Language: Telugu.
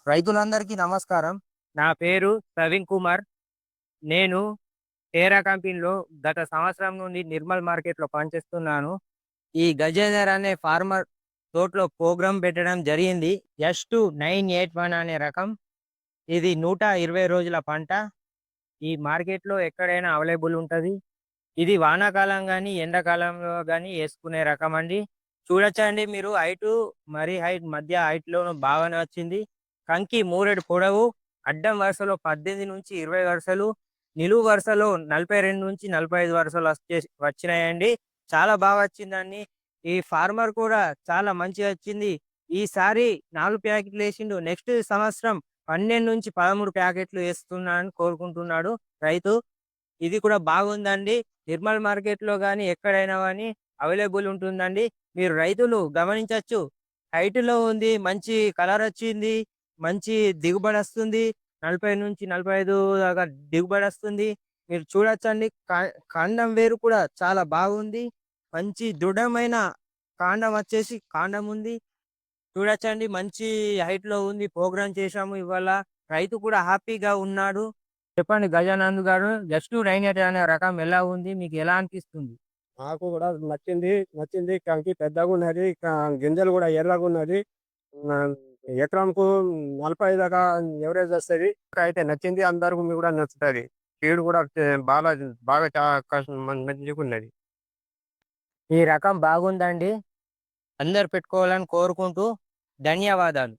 రైతులందరికీ నమస్కారం. నా పేరు ప్రవీణ్ కుమార్. నేను టేరా కంపెనీలో గత సంవత్సరం నుండి నిర్మల్ మార్కెట్‌లో పనిచేస్తున్నాను. ఈ గజేందర్ అనే ఫార్మర్ తోటలో ప్రోగ్రామ్ పెట్టడం జరిగింది. S2981 అనే రకం. ఇది 120 రోజుల పంట. ఈ మార్కెట్‌లో ఎక్కడైనా అవైలబుల్ ఉంటది. ఇది వానాకాలం గాని, ఎండాకాలంలో గాని యేసుకునే రకమండి. చూడొచ్చండి మీరు హైట్ మధ్య హైట్‌లోను బాగానే వచ్చింది. కంకి మూరెడు పొడవు, అడ్డం వరుసలో 18-20 వరుసలు, నిలువు వరుసలో 42-45 వరుసలు వచ్చినాయండి. చాలా బాగా వచ్చిందండి. ఈ ఫార్మర్ కూడా చాలా మంచిగా వచ్చింది. ఈసారి 4 ప్యాకెట్లు ఏసిండు. నెక్స్ట్ సంవత్సరం 12-13 ప్యాకెట్లు ఏస్తున్నానని కోరుకుంటున్నాడు రైతు. ఇది కూడా బాగుందండి. నిర్మల్ మార్కెట్‌లో గాని, ఎక్కడైనా గాని అవైలబుల్ ఉంటుందండి. మీరు రైతులు గమనించొచ్చు. హైట్‌లో ఉంది. మంచి కలరొచ్చింది. మంచి దిగుబడొస్తుంది. 40-45 దాకా దిగుబడొస్తుంది. మీరు చూడొచ్చండి. కాండం వేరు కూడా చాలా బాగుంది. మంచి దృఢమైన కాండం ఉంది. చూడొచ్చండి. మంచి హైట్‌లో ఉంది. ప్రోగ్రామ్ చేశాము ఇవాళ. రైతు కూడా హ్యాపీగా ఉన్నాడు. చెప్పండి గజానంద్ గారు. జస్ట్ 98 అనే రకం ఎలా ఉంది? మీకు ఎలా అనిపిస్తుంది? నాకు గూడా నచ్చింది. కంకి పెద్దగున్నది. గింజలు గూడా ఎర్రగున్నది. ఆహ్, ఎకరంకు 40 దాకా ఎవరేజ్ వస్తది. అయితే నచ్చింది. అందరికి గూడా నచ్చుతది. సీడ్ గూడా బాగా బాగా చా కస్ మంచిగున్నది. ఈ రకం బాగుందండి. అందరూ పెట్టుకోవాలని కోరుకుంటూ ధన్యవాదాలు.